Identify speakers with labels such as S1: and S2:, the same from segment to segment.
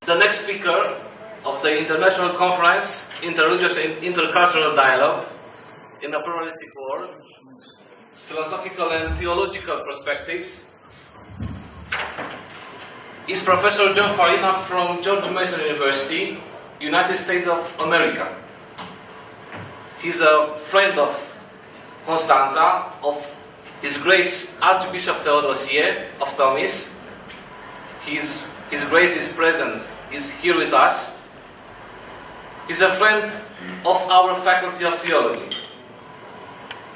S1: the next speaker of the International Conference, Interreligious and Intercultural Dialogue in a Pluralistic World, Philosophical and Theological Perspectives, is Professor John Farina from George Mason University, United States of America. He's a friend of Constanța, of His Grace Archbishop Theodosie of Tomis. His Grace is present, is here with us. He's a friend of our Faculty of Theology.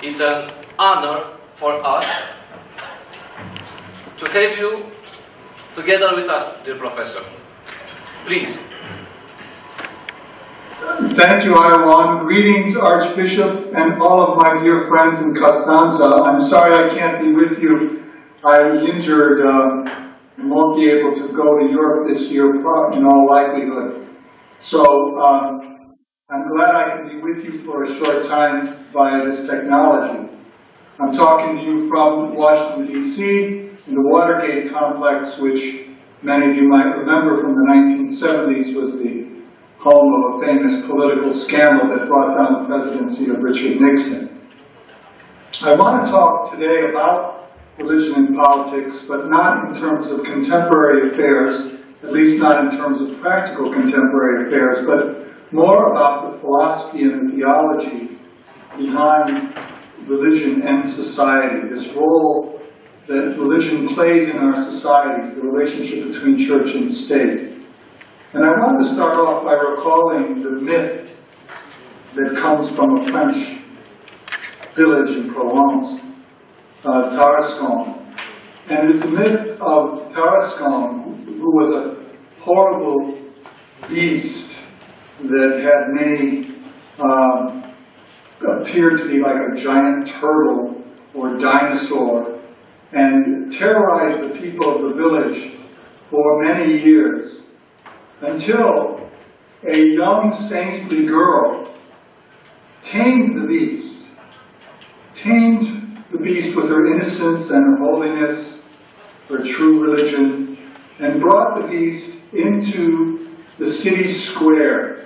S1: It's an honor for us to have you together with us, dear Professor. Please.
S2: Thank you, Iowan. Greetings, Archbishop, and all of my dear friends in Constanța. I'm sorry I can't be with you. I was injured and won't be able to go to Europe this year in all likelihood. So I'm glad I can be with you for a short time via this technology. I'm talking to you from Washington, D.C., in the Watergate complex, which many of you might remember from the 1970s was the home of a famous political scandal that brought down the presidency of Richard Nixon. I want to talk today about religion and politics, but not in terms of contemporary affairs, at least not in terms of practical contemporary affairs, but more about the philosophy and the theology behind religion and society, this role that religion plays in our societies, the relationship between church and state. And I wanted to start off by recalling the myth that comes from a French village in Provence, Tarasque. And it is the myth of Tarasque, who was a horrible beast that had many, appeared to be like a giant turtle or dinosaur, and terrorized the people of the village for many years, until a young saintly girl tamed the beast with her innocence and her holiness, her true religion, and brought the beast into the city square.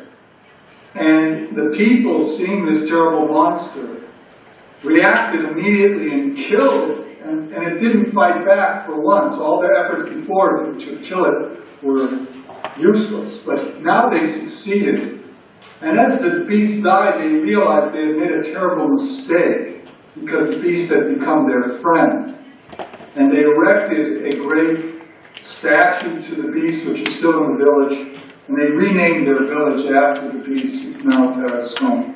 S2: And the people, seeing this terrible monster, reacted immediately and killed it. And it didn't fight back for once. All their efforts before to kill it were useless. But now they succeeded. And as the beast died, they realized they had made a terrible mistake, because the beast had become their friend. And they erected a great statue to the beast, which is still in the village. And they renamed their village after the beast. It's now Tarasque.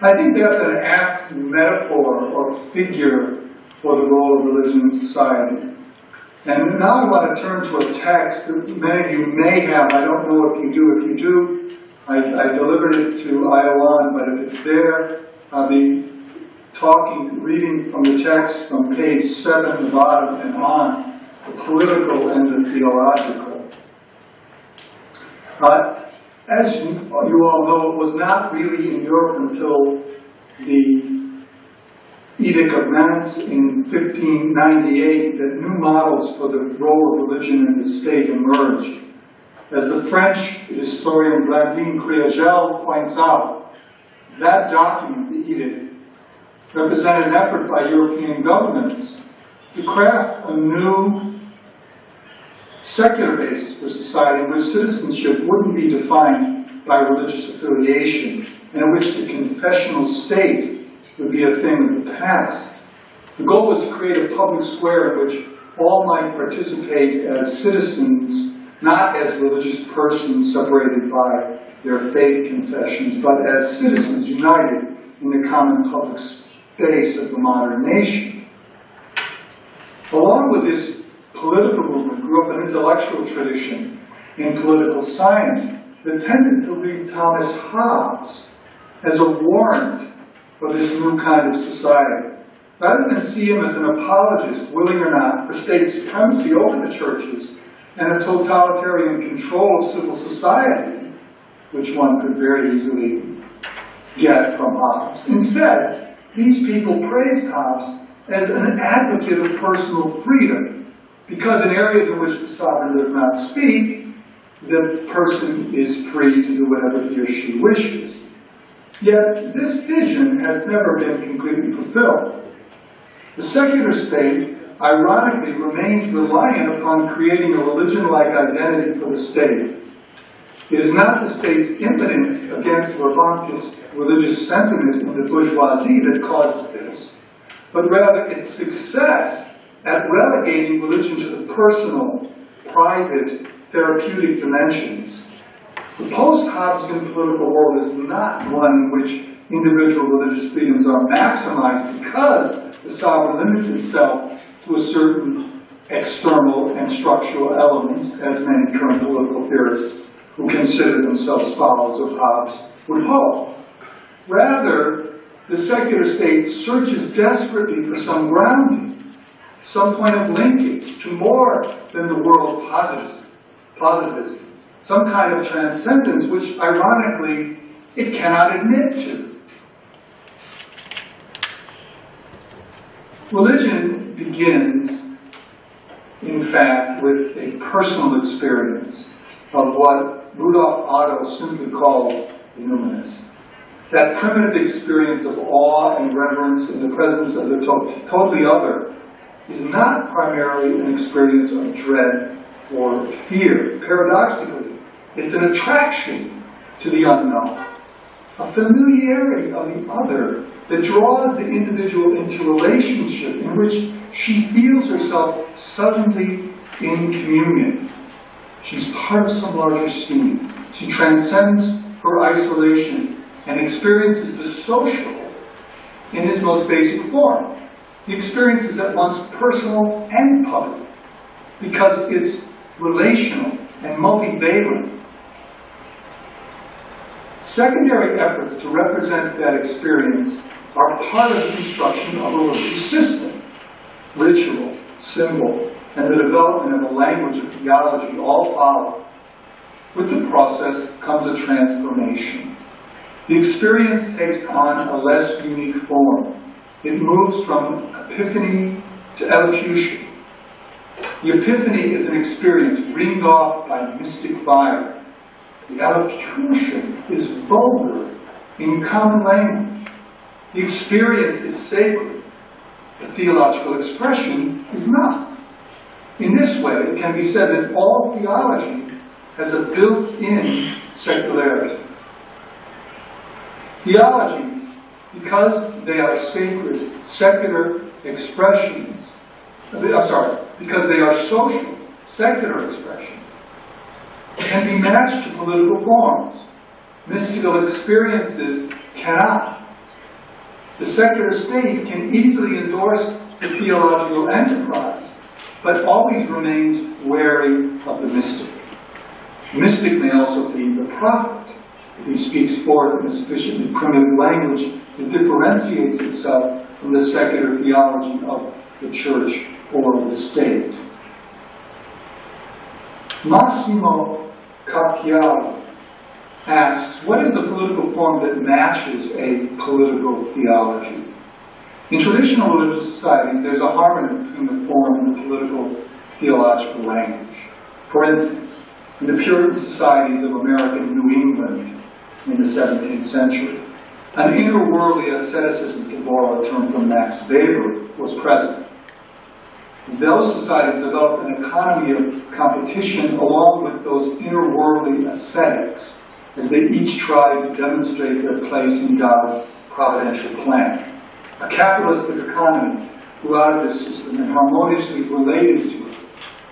S2: I think that's an apt metaphor or figure for the role of religion in society. And now I want to turn to a text that many of you may have. I don't know if you do. If you do, I delivered it to Iowan, but if it's there, I'll be reading from the text from page 7, the bottom, and on, the political and the theological. As you all know, it was not really in Europe until the Edict of Nantes in 1598 that new models for the role of religion in the state emerged. As the French historian Blandine Criagel points out, that document, the Edict, represented an effort by European governments to craft a new secular basis for society in which citizenship wouldn't be defined by religious affiliation, and in which the confessional state would be a thing of the past. The goal was to create a public square in which all might participate as citizens, not as religious persons separated by their faith confessions, but as citizens united in the common public space of the modern nation. Along with this political movement grew up an intellectual tradition in political science that tended to read Thomas Hobbes as a warrant for this new kind of society. Rather than see him as an apologist, willing or not, for state supremacy over the churches and a totalitarian control of civil society, which one could very easily get from Hobbes. Instead, these people praised Hobbes as an advocate of personal freedom, because in areas in which the sovereign does not speak, the person is free to do whatever he or she wishes. Yet this vision has never been completely fulfilled. The secular state, ironically, remains reliant upon creating a religion-like identity for the state. It is not the state's impotence against revanchist religious sentiment in the bourgeoisie that causes this, but rather its success at relegating religion to the personal, private, therapeutic dimensions. The post-Hobbesian political world is not one in which individual religious freedoms are maximized because the sovereign limits itself to a certain external and structural elements, as many current political theorists who consider themselves followers of Hobbes would hope. Rather, the secular state searches desperately for some grounding, some point of linkage to more than the world of positivism, some kind of transcendence which, ironically, it cannot admit to. Religion begins, in fact, with a personal experience of what Rudolf Otto simply called the numinous. That primitive experience of awe and reverence in the presence of the totally other is not primarily an experience of dread or fear. Paradoxically, it's an attraction to the unknown, a familiarity of the other that draws the individual into relationship in which she feels herself suddenly in communion. She's part of some larger scheme. She transcends her isolation and experiences the social in its most basic form. The experience is at once personal and public because it's relational and multivalent. Secondary efforts to represent that experience are part of the construction of a religious system. Ritual, symbol, and the development of a language of theology all follow. With the process comes a transformation. The experience takes on a less unique form. It moves from epiphany to elocution. The epiphany is an experience ringed off by mystic fire. The elocution is vulgar in common language. The experience is sacred. The theological expression is not. In this way, it can be said that all theology has a built-in secularity. Theologies, because they are sacred, secular expressions, because they are social, secular expressions, can be matched to political forms. Mystical experiences cannot. The secular state can easily endorse the theological enterprise, but always remains wary of the mystic. The mystic may also be the prophet, if he speaks forth in a sufficiently primitive language that differentiates itself from the secular theology of the church or the state. Massimo Cacchiari asks, what is the political form that matches a political theology? In traditional religious societies, there's a harmony between the form and the political theological language. For instance, in the Puritan societies of American New England in the 17th century, an inner worldly asceticism, to borrow a term from Max Weber, was present. Those societies developed an economy of competition along with those inner worldly ascetics, as they each tried to demonstrate their place in God's providential plan. A capitalistic economy grew out of this system and harmoniously related to it.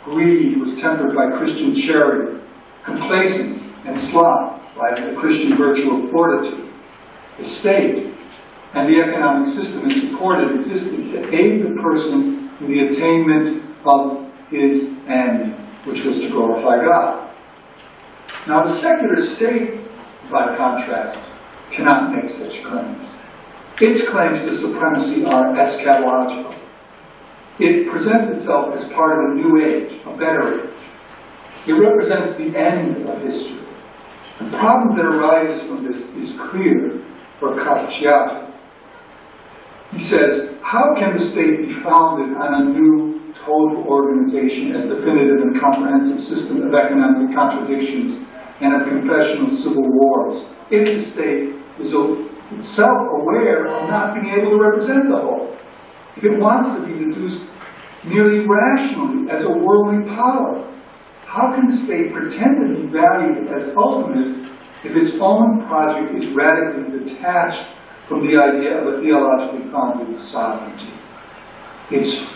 S2: Greed was tempered by Christian charity, complacence and sloth by the Christian virtue of fortitude. The state and the economic system it supported existed to aid the person in the attainment of his end, which was to glorify God. Now the secular state, by contrast, cannot make such claims. Its claims to supremacy are eschatological. It presents itself as part of a new age, a better age. It represents the end of history. The problem that arises from this is clear for Cacchiari. He says, how can the state be founded on a new total organization as definitive and comprehensive system of economic contradictions and of confessional civil wars, if the state is self-aware of not being able to represent the whole? If it wants to be deduced merely rationally as a worldly power, how can the state pretend to be valued as ultimate if its own project is radically detached from the idea of a theologically founded sovereignty? Its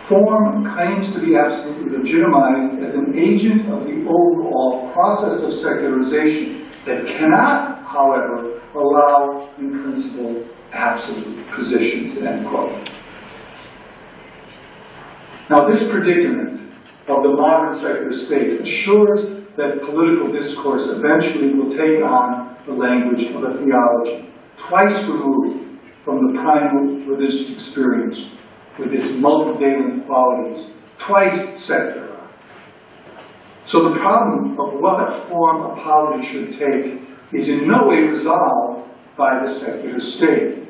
S2: form claims to be absolutely legitimized as an agent of the overall process of secularization that cannot, however, allow, in principle, absolute positions, end quote. Now, this predicament of the modern secular state assures that political discourse eventually will take on the language of a theology, twice removed from the primal religious experience with its multivalent qualities, twice secularized. So the problem of what form a polity should take is in no way resolved by the secular state.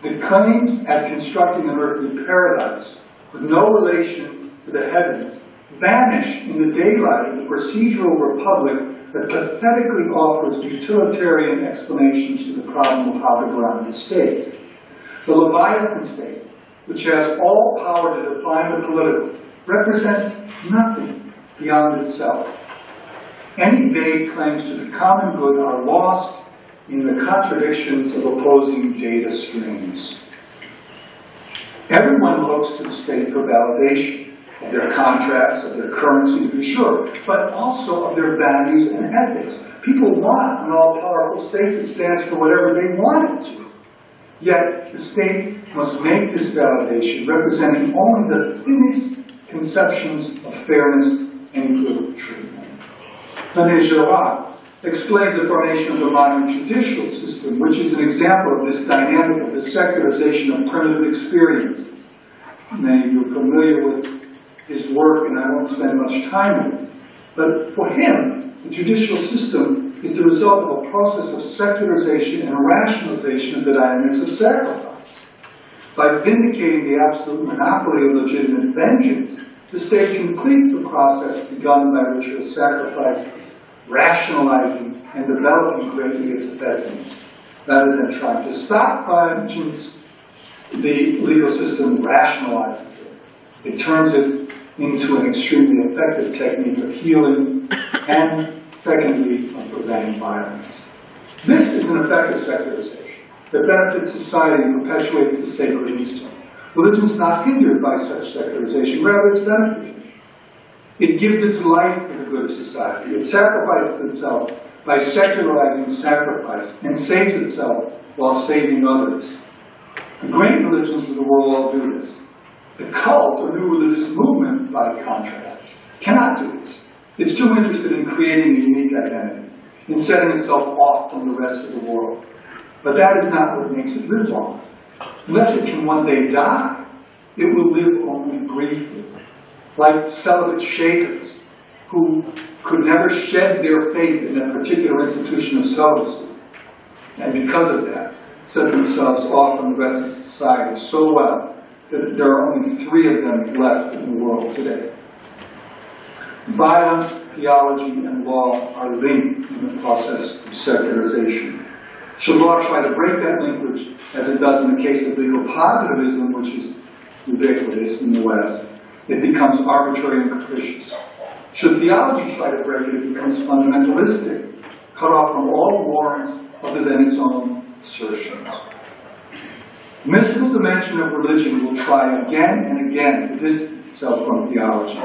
S2: The claims at constructing an earthly paradise with no relation to the heavens vanish in the daylight of the procedural republic that pathetically offers utilitarian explanations to the problem of how to ground the state. The Leviathan state, which has all power to define the political, represents nothing beyond itself. Any vague claims to the common good are lost in the contradictions of opposing data streams. Everyone looks to the state for validation of their contracts, of their currency, to be sure, but also of their values and ethics. People want an all-powerful state that stands for whatever they want it to. Yet, the state must make this validation representing only the thinnest conceptions of fairness and equal treatment. René Girard explains the formation of the modern judicial system, which is an example of this dynamic of the secularization of primitive experience. Many of you are familiar with his work, and I won't spend much time with it. But for him, the judicial system is the result of a process of secularization and rationalization of the dynamics of sacrifice. By vindicating the absolute monopoly of legitimate vengeance, the state completes the process begun by ritual sacrifice, rationalizing and developing greatly its effectiveness. Rather than trying to stop vengeance, the legal system rationalizes it. It turns it into an extremely effective technique of healing and, secondly, of preventing violence. This is an effective secularization that benefits society and perpetuates the sacred instinct. Religion is not hindered by such secularization, rather it's benefited. It gives its life for the good of society. It sacrifices itself by secularizing sacrifice and saves itself while saving others. The great religions of the world all do this. The cult or new religious movement, by contrast, cannot do this. It's too interested in creating a unique identity, in setting itself off from the rest of the world. But that is not what makes it live long. Unless it can one day die, it will live only briefly. Like celibate Shakers, who could never shed their faith in a particular institution of celibacy, and because of that, set themselves off from the rest of society so well that there are only 3 of them left in the world today. Violence, theology, and law are linked in the process of secularization. Should law try to break that linkage, as it does in the case of legal positivism, which is ubiquitous in the West, it becomes arbitrary and capricious. Should theology try to break it, it becomes fundamentalistic, cut off from all warrants other than its own assertions. The mystical dimension of religion will try again and again to distance itself from theology.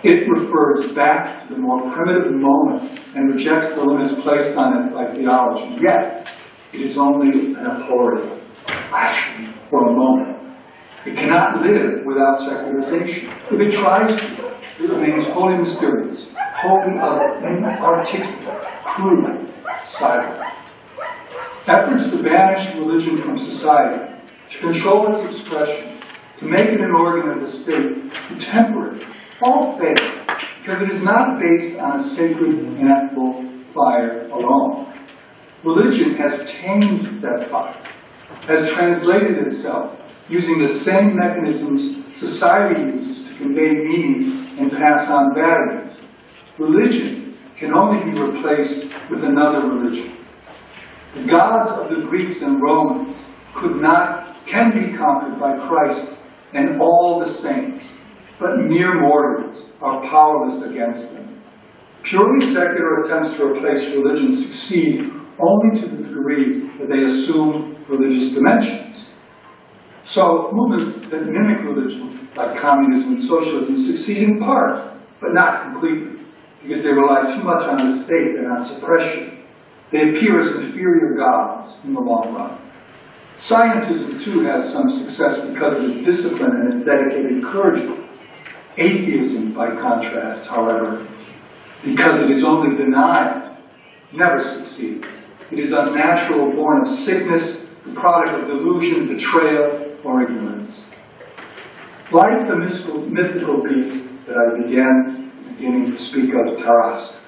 S2: It refers back to the more primitive moment and rejects the limits placed on it by theology. Yet, it is only an aporia, lasting for a moment. It cannot live without secularization. If it tries to, it remains wholly mysterious, wholly inarticulate, crude, silent. Efforts to banish religion from society, to control its expression, to make it an organ of the state, to temper it, all fail, because it is not based on a sacred, ineffable fire alone. Religion has tamed that fire, has translated itself using the same mechanisms society uses to convey meaning and pass on values. Religion can only be replaced with another religion. The gods of the Greeks and Romans can be conquered by Christ and all the saints, but mere mortals are powerless against them. Purely secular attempts to replace religion succeed only to the degree that they assume religious dimensions. So movements that mimic religion, like communism and socialism, succeed in part, but not completely, because they rely too much on the state and on suppression. They appear as inferior gods in the long run. Scientism, too, has some success because of its discipline and its dedicated clergy. Atheism, by contrast, however, because it is only denied, never succeeds. It is unnatural, born of sickness, the product of delusion, betrayal, or ignorance. Like the mythical beast that I beginning to speak of, Tarasque,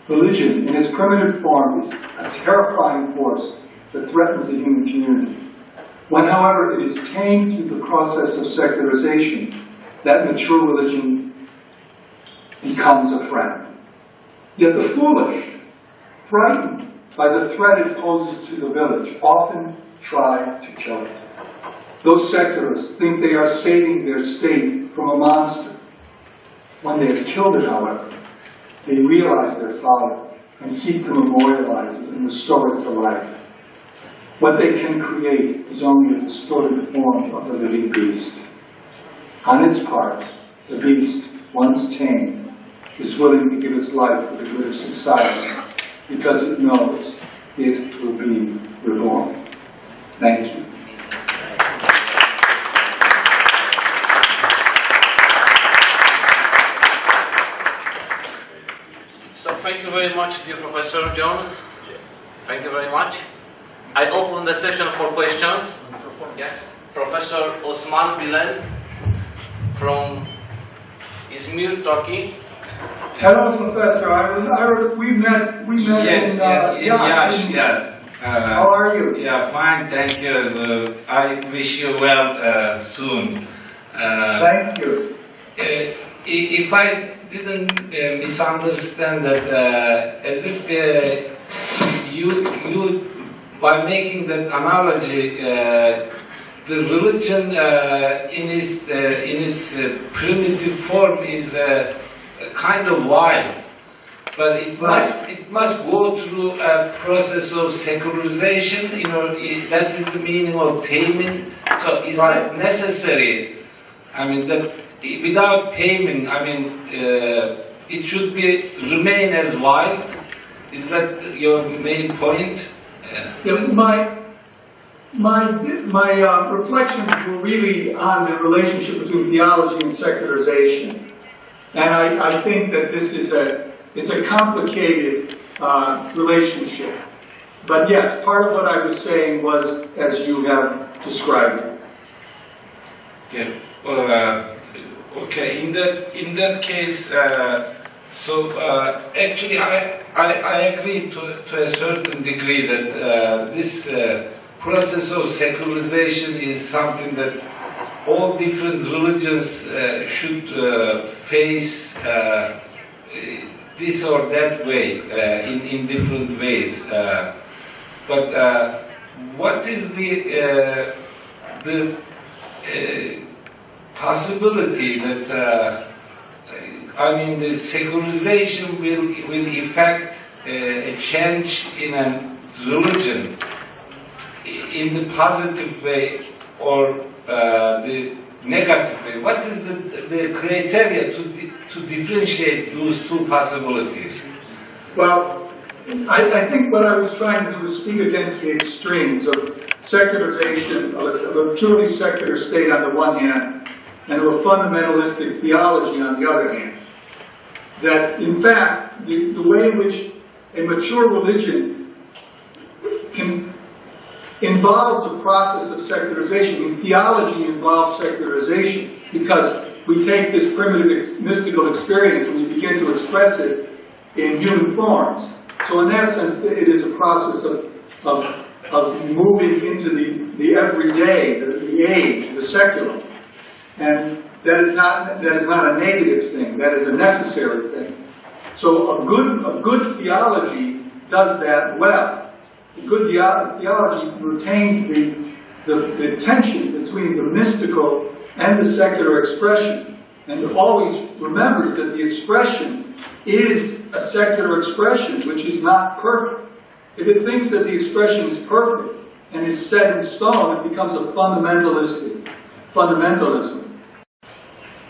S2: religion in its primitive form is a terrifying force that threatens the human community. When, however, it is tamed through the process of secularization, that mature religion becomes a friend. Yet the foolish, frightened by the threat it poses to the village, often try to kill it. Those secularists think they are saving their state from a monster. When they have killed it, however, they realize their folly and seek to memorialize it and restore it to life. What they can create is only a distorted form of the living beast. On its part, the beast, once tamed, is willing to give its life for the good of society because it knows it will be reborn. Thank you.
S1: So thank you very much, dear Professor John. Thank you very much. I open the session for questions. Yes, Professor Osman Bilen from Izmir, Turkey.
S2: Hello, Professor. We met
S3: Yes,
S2: in
S3: Yash, yeah.
S2: how are you?
S3: Yeah, fine, thank you. I wish you well soon.
S2: Thank you.
S3: If I didn't misunderstand that, as if you by making that analogy, the religion in its primitive form is kind of wild, but it must go through a process of secularization. You know, that is the meaning of taming. So it's not necessary. I mean that without taming, I mean it should remain as wild. Is that your main point?
S2: Yeah, my reflections were really on the relationship between theology and secularization, and I think that this is a complicated relationship. But yes, part of what I was saying was as you have described it.
S3: Yeah. Okay. In that case, actually, I agree to a certain degree that this process of secularization is something that all different religions should face this or that way, in different ways. But what is the possibility that the secularization will effect a change in a religion in the positive way or the negative way? What is the criteria to differentiate those two possibilities?
S2: Well, I think what I was trying to do is speak against the extremes of secularization, of a purely secular state on the one hand, and of a fundamentalistic theology on the other hand. That, in fact, the way in which a mature religion involves a process of secularization. In theology involves secularization because we take this primitive mystical experience and we begin to express it in human forms. So in that sense, it is a process of moving into the everyday, the age, the secular. And that is not a negative thing, that is a necessary thing. So a good theology does that well. A good theology retains the tension between the mystical and the secular expression, and always remembers that the expression is a secular expression, which is not perfect. If it thinks that the expression is perfect and is set in stone, it becomes a fundamentalism.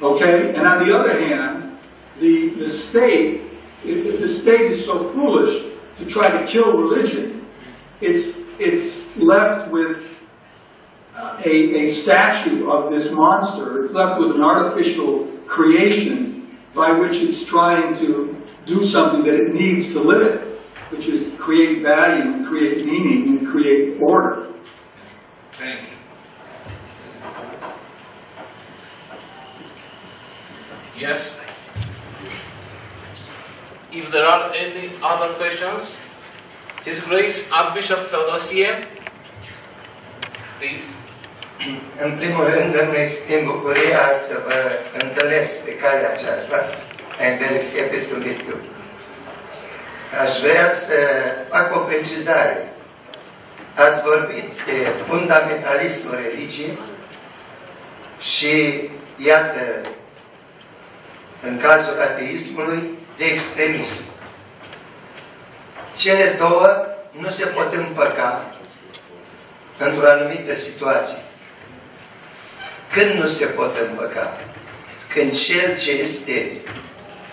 S2: Okay? And on the other hand, the state, if the state is so foolish to try to kill religion, it's left with a statue of this monster. It's left with an artificial creation by which it's trying to do something that it needs to live, which is create value and create meaning and create order.
S1: Thank you. Yes. If there are any other questions, His Grace Archbishop Theodosie, please.
S4: În primul rând îmi exprim bucuria să vă întâlnesc pe calea aceasta, în Velicție pe Tumitiu. Aș vrea să fac o precizare. Ați vorbit de fundamentalismul religiei și, iată, în cazul ateismului, de extremism. Cele două nu se pot împăca într-o anumită situație. Când nu se pot împăca? Când cel ce este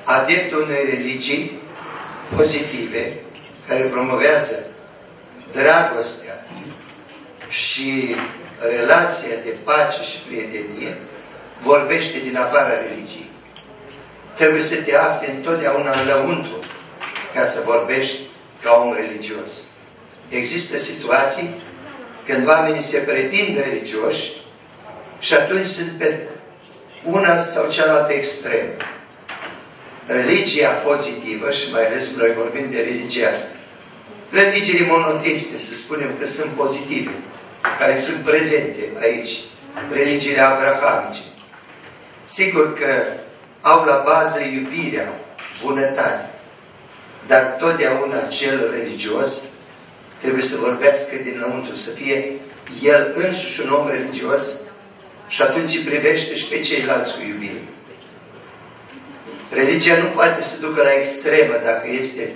S4: adeptul unei religii pozitive, care promovează dragostea și relația de pace și prietenie, vorbește din afara religiei. Trebuie să te afli întotdeauna în lăuntru ca să vorbești ca om religios. Există situații când oamenii se pretind religioși și atunci sunt pe una sau cealaltă extremă. Religia pozitivă, și mai ales noi vorbim de religiile monoteiste, să spunem că sunt pozitive, care sunt prezente aici, religiile abrahamice. Sigur că au la bază iubirea, bunătatea, dar totdeauna cel religios trebuie să vorbească dinăuntru, să fie el însuși un om religios și atunci îi privește și pe ceilalți cu iubire. Religia nu poate să ducă la extremă dacă este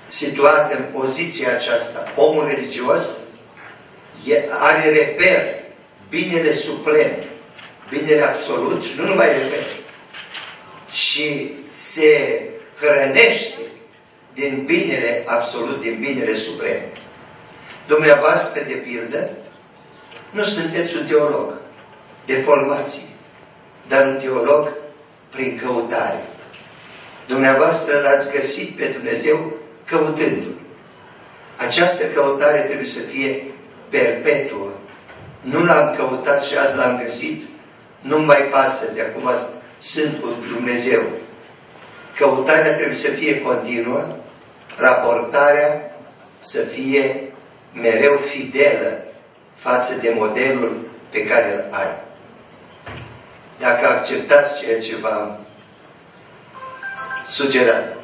S4: situată în poziția aceasta. Omul religios are reper, binele suprem, binele absolut și nu numai reper, și se hrănește din binele absolut, din binele suprem. Dumneavoastră, de pildă, nu sunteți un teolog de formație, dar un teolog prin căutare. Dumneavoastră l-ați găsit pe Dumnezeu căutându-L. Această căutare trebuie să fie perpetuă. Nu l-am căutat și azi l-am găsit, nu-mi mai pasă, de acum sunt cu Dumnezeu. Căutarea trebuie să fie continuă, raportarea să fie mereu fidelă față de modelul pe care îl ai. Dacă acceptați ceea ce v-am sugerat.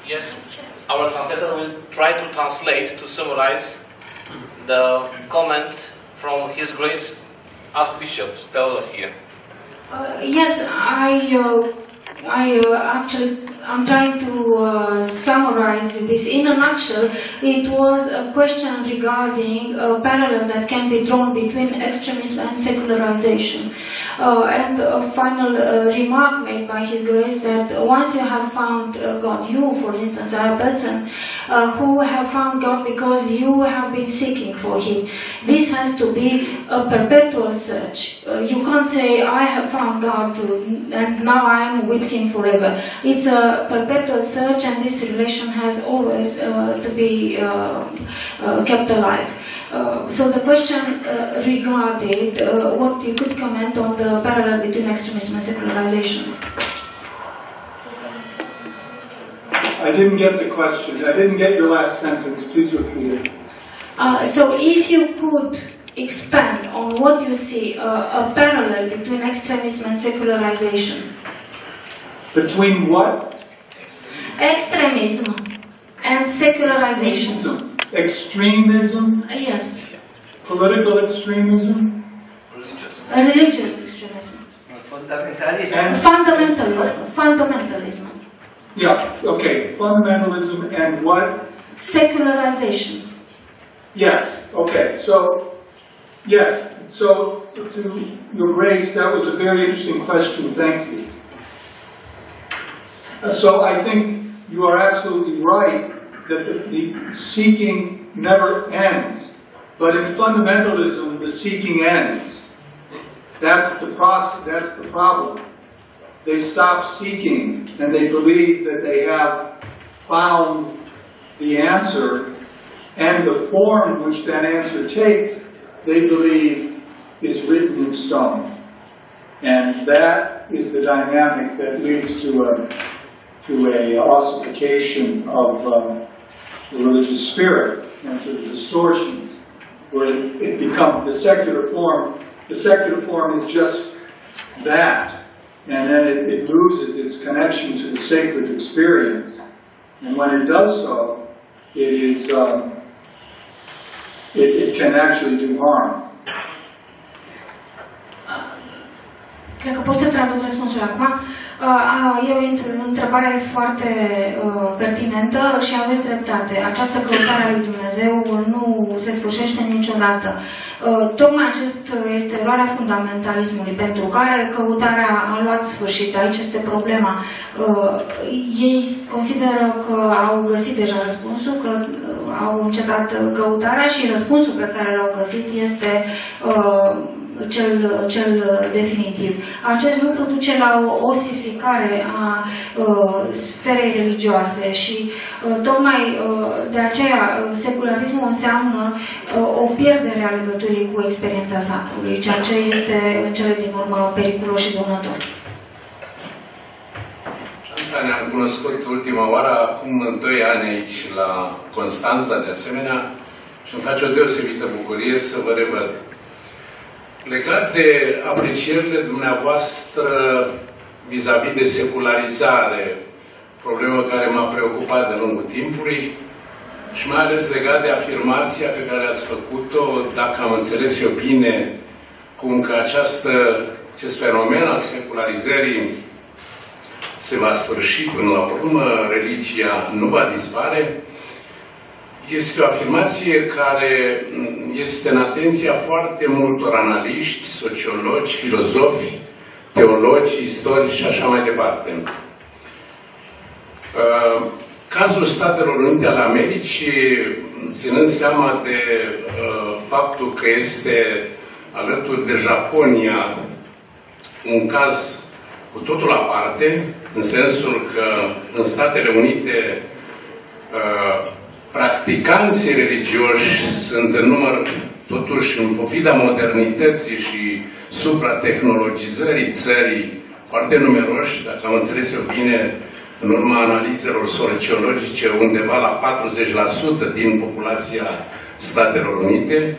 S1: Yes, our translator will try to translate, to summarize the comments from His Grace Archbishop Theodosie.
S5: Yes, I'm trying to summarize this. In a nutshell, it was a question regarding a parallel that can be drawn between extremism and secularization. And a final remark made by His Grace that once you have found God, you, for instance, are a person who have found God because you have been seeking for Him. This has to be a perpetual search. You can't say, I have found God and now I am with Him forever. It's a perpetual search, and this relation has always to be kept alive. So the question regarded what you could comment on the parallel between extremism and secularization.
S2: I didn't get the question. I didn't get your last sentence. Please repeat it.
S5: So if you could expand on what you see, a parallel between extremism and secularization.
S2: Between what?
S5: Extremism and secularization.
S2: Extremism?
S5: Yes.
S2: Political extremism?
S5: Religious extremism.
S4: Fundamentalism.
S5: Fundamentalism.
S2: Yeah, okay. Fundamentalism and what?
S5: Secularization.
S2: Yes, okay. So, yes. So, to Your Grace, that was a very interesting question. Thank you. So I think you are absolutely right that the seeking never ends. But in fundamentalism, the seeking ends. That's the process, that's the problem. They stop seeking and they believe that they have found the answer, and the form which that answer takes, they believe is written in stone. And that is the dynamic that leads to a ossification of the religious spirit and to the distortions, where it becomes the secular form. The secular form is just that, and then it loses its connection to the sacred experience. And when it does so, it can actually do harm.
S5: Cred că pot să traduc răspunsul acum. Întrebarea e foarte pertinentă și aveți dreptate. Această căutare a lui Dumnezeu nu se sfârșește niciodată. Tocmai acest este eroarea fundamentalismului, pentru care căutarea a luat sfârșit. Aici este problema. Ei consideră că au găsit deja răspunsul, că au încetat căutarea și răspunsul pe care l-au găsit este cel definitiv. Acest lucru duce la o osificare a sferei religioase și tocmai de aceea secularismul înseamnă o pierdere a legăturii cu experiența sacrului, ceea ce este în cele din urmă periculos și dăunător.
S3: Ne-am cunoscut ultima oară acum 2 ani aici la Constanța, de asemenea, și îmi face o deosebită bucurie să vă revăd. Legat de aprecierile dumneavoastră vis-a-vis de secularizare, problemă care m-a preocupat de lungul timpului, și mai ales legat de afirmația pe care ați făcut-o, dacă am înțeles eu bine, cum că acest fenomen al secularizării se va sfârși până la urmă, religia nu va dispare, este o afirmație care este în atenția foarte multor analiști, sociologi, filozofi, teologi, istorici și așa mai departe. Cazul Statelor Unite ale Americii, ținând seama de faptul că este alături de Japonia un caz cu totul aparte, în sensul că în Statele Unite practicanții religioși sunt în număr, totuși, în pofida modernității și supratehnologizării țării, foarte numeroși, dacă am înțeles eu bine, în urma analizelor sociologice, undeva la 40% din populația Statelor Unite,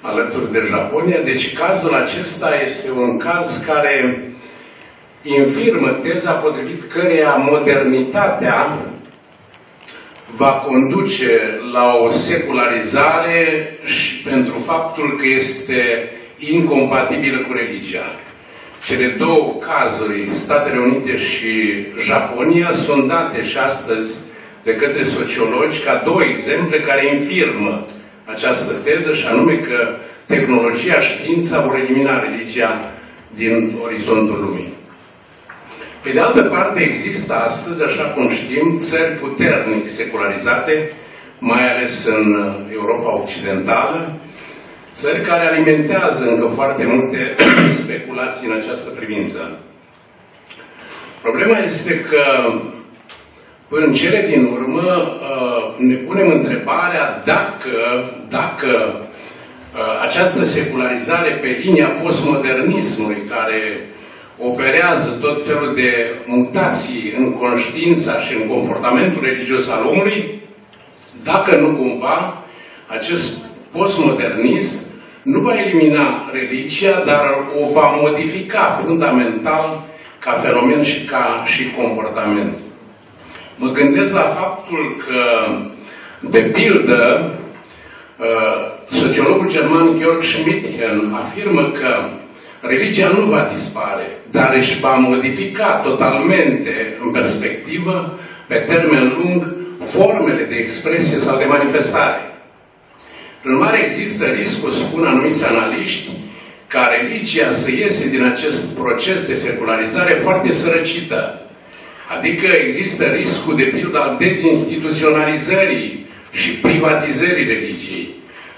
S3: alături de Japonia. Deci cazul acesta este un caz care infirmă teza potrivit căreia modernitatea va conduce la o secularizare și pentru faptul că este incompatibilă cu religia. Cele două cazuri, Statele Unite și Japonia, sunt date și astăzi de către sociologi ca 2 exemple care infirmă această teză, și anume că tehnologia, știința vor elimina religia din orizontul lumii. Pe de altă parte, există astăzi, așa cum știm, țări puternic secularizate, mai ales în Europa Occidentală, țări care alimentează încă foarte multe speculații în această privință. Problema este că, în cele din urmă, ne punem întrebarea dacă această secularizare pe linia postmodernismului, care operează tot felul de mutații în conștiința și în comportamentul religios al omului, dacă nu cumva acest
S6: postmodernist nu va elimina religia, dar o va modifica fundamental ca fenomen și ca și comportament. Mă gândesc la faptul că, de pildă, sociologul german Georg Schmidtchen afirmă că religia nu va dispare, dar își va modifica totalmente, în perspectivă, pe termen lung, formele de expresie sau de manifestare. Prin urmare, există riscul, spun anumiți analiști, ca religia să iese din acest proces de secularizare foarte sărăcită. Adică există riscul, de pildă, al dezinstituționalizării și privatizării religiei.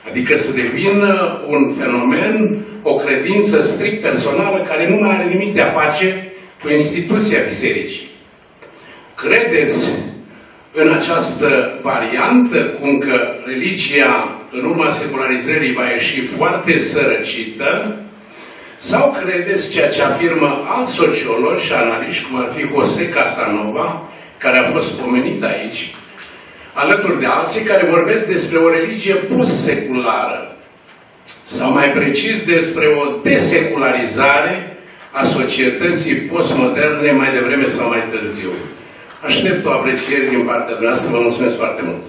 S6: Adică să devină un fenomen, o credință strict personală care nu mai are nimic de a face cu instituția bisericii. Credeți în această variantă, cum că religia, în urma secularizării, va ieși foarte sărăcită? Sau credeți ceea ce afirmă alți sociologi și analiști, cum ar fi José Casanova, care a fost pomenit aici, alături de alții care vorbesc despre o religie post-seculară, sau mai precis despre o desecularizare a societății postmoderne mai devreme sau mai târziu. Aștept o apreciere din partea dumneavoastră. Vă mulțumesc foarte mult.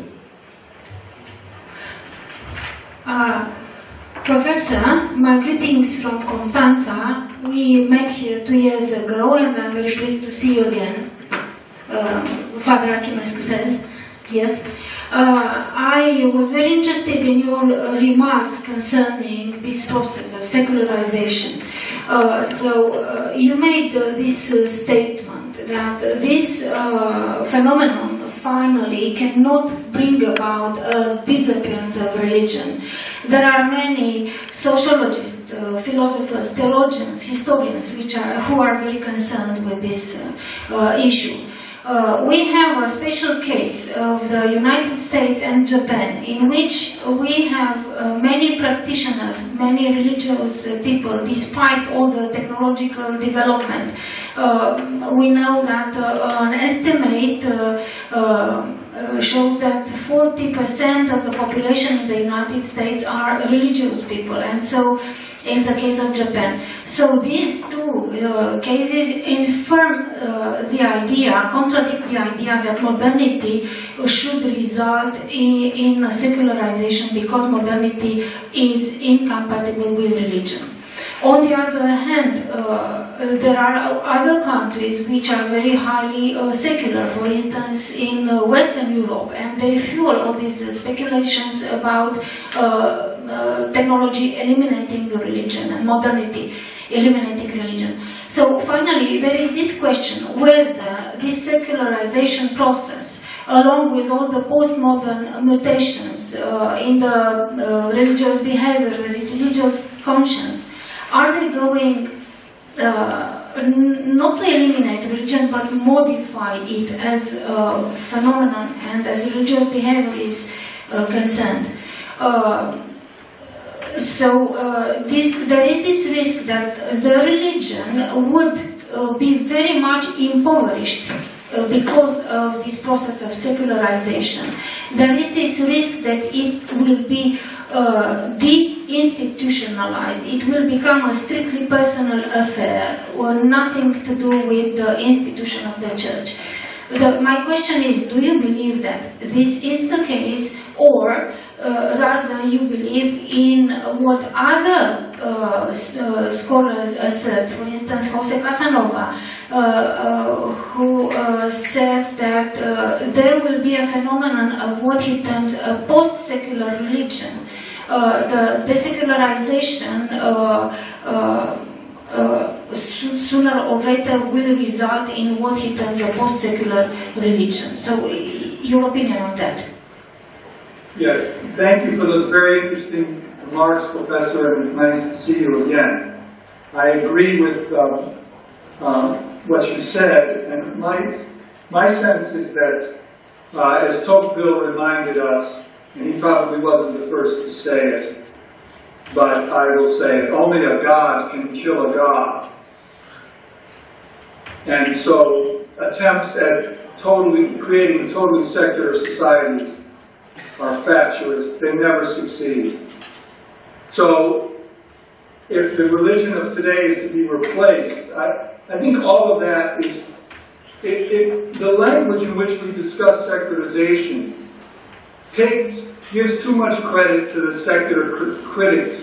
S5: Professor, my greetings from Constanța. We met here 2 years ago and I'm very pleased to see you again. Father Achimescu says, yes. I was very interested in your remarks concerning this process of secularization. You made this statement that this phenomenon finally cannot bring about a disappearance of religion. There are many sociologists, philosophers, theologians, historians who are very concerned with this issue. We have a special case of the United States and Japan in which we have many practitioners, many religious people, despite all the technological development. We know that an estimate shows that 40% of the population in the United States are religious people, and so is the case of Japan. So these two cases contradict the idea that modernity should result in a secularization because modernity is incompatible with religion. On the other hand, there are other countries which are very highly secular, for instance in Western Europe, and they fuel all these speculations about technology eliminating religion and modernity eliminating religion. So finally, there is this question whether this secularization process, along with all the postmodern mutations in the religious behavior, the religious conscience, are they going not to eliminate religion but modify it as a phenomenon and as religious behavior is concerned? There is this risk that the religion would be very much impoverished because of this process of secularization. There is this risk that it will be de-institutionalized. It will become a strictly personal affair, or nothing to do with the institution of the church. My question is, do you believe that this is the case, or rather you believe in what other scholars assert, for instance José Casanova, who says that there will be a phenomenon of what he terms a post-secular religion. The desecularization sooner or later will result in what he terms a post-secular religion. So, your opinion on that?
S2: Yes, thank you for those very interesting remarks, Professor, and it's nice to see you again. I agree with what you said, and my sense is that, as Tocqueville reminded us, and he probably wasn't the first to say it, but I will say it, only a God can kill a God. And so attempts at creating totally secular societies are fatuous. They never succeed. So, if the religion of today is to be replaced, I think all of that is, the language in which we discuss secularization gives too much credit to the secular critics,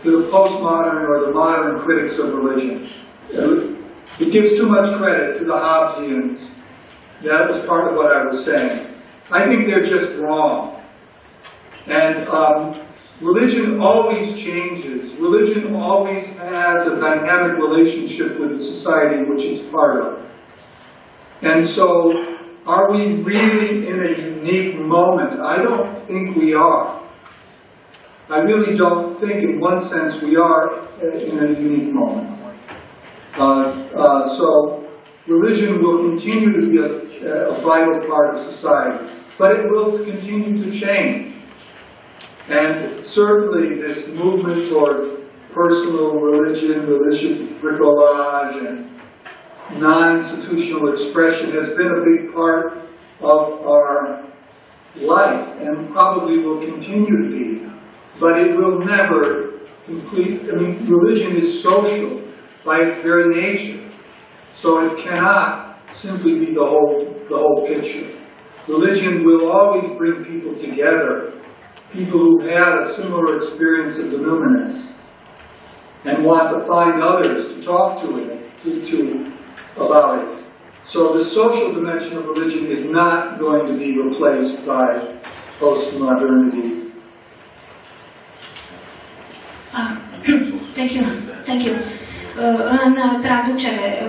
S2: to the postmodern or the modern critics of religion. It gives too much credit to the Hobbesians. That was part of what I was saying. I think they're just wrong. And religion always changes. Religion always has a dynamic relationship with the society which it's part of. And so, are we really in a unique moment? I don't think we are. I really don't think, in one sense, we are in a unique moment. So, religion will continue to be a vital part of society, but it will continue to change. And certainly this movement toward personal religion, religious bricolage, and non-institutional expression has been a big part of our life and probably will continue to be. But it will never complete, religion is social by its very nature. So it cannot simply be the whole picture. Religion will always bring people together, people who've had a similar experience of the luminous, and want to find others to talk to about it. So the social dimension of religion is not going to be replaced by postmodernity.
S5: Thank you. Thank you. În traducere,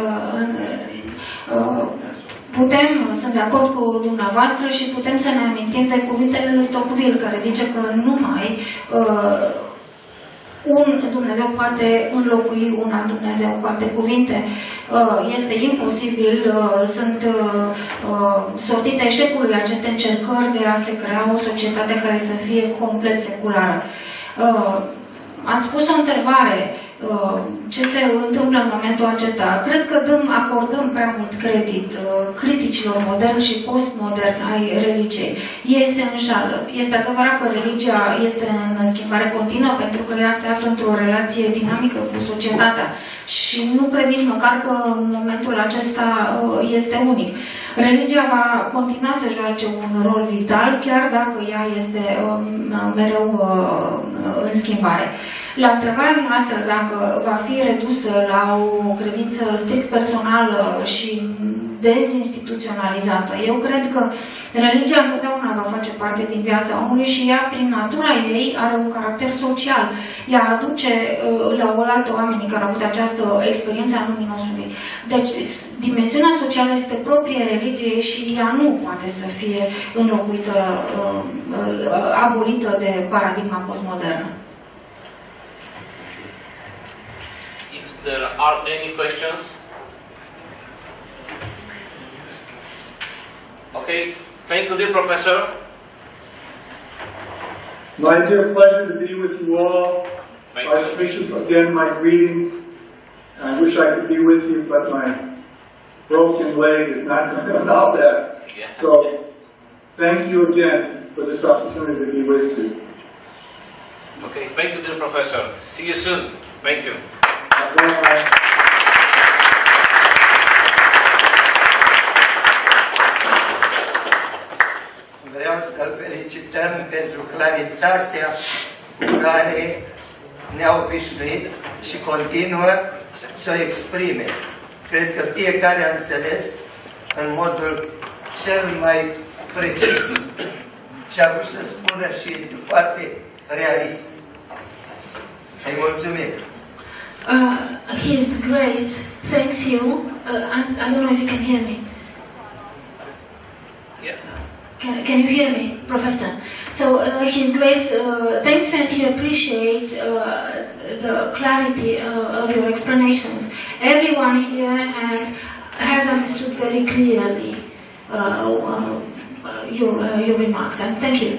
S5: sunt de acord cu dumneavoastră și putem să ne amintim de cuvintele lui Tocqueville, care zice că numai un Dumnezeu poate înlocui un alt Dumnezeu. Cu alte cuvinte, este imposibil, sunt sortite eșecului aceste încercări de a se crea o societate care să fie complet seculară. Ați pus o întrebare, ce se întâmplă în momentul acesta? Cred că acordăm prea mult credit criticilor moderni și postmoderni ai religiei. Ei se înșală. Este adevărat că religia este în schimbare continuă, pentru că ea se află într-o relație dinamică cu societatea. Și nu cred nici măcar că în momentul acesta este unic. Religia va continua să joace un rol vital, chiar dacă ea este mereu în schimbare. La întrebarea noastră dacă va fi redusă la o credință strict personală și dezinstituționalizată, eu cred că religia întotdeauna va face parte din viața omului și ea, prin natura ei, are un caracter social. Ea aduce la oaltă oamenii care au avut această experiență a luminosului. Deci, dimensiunea socială este proprie religiei și ea nu poate să fie înlocuită, abolită de paradigma postmodernă.
S1: There are any questions? Okay, thank you, dear professor.
S2: My dear pleasure to be with you all. Archbishop, again, my greetings. I wish I could be with you, but my broken leg is not going to allow that.
S1: Yeah.
S2: So, thank you again for this opportunity to be with you.
S1: Okay, thank you, dear professor. See you soon. Thank you.
S4: Vreau să-l felicităm pentru claritatea cu care ne-a obișnuit și continuă să o exprime. Cred că fiecare a înțeles în modul cel mai precis ce a vrut să spună și este foarte realist. Îi mulțumim!
S5: His Grace thanks you. I don't know if you can hear me.
S1: Yeah.
S5: Can you hear me, Professor? So His Grace thanks you and he appreciates the clarity of your explanations. Everyone here has understood very clearly your remarks, and thank you.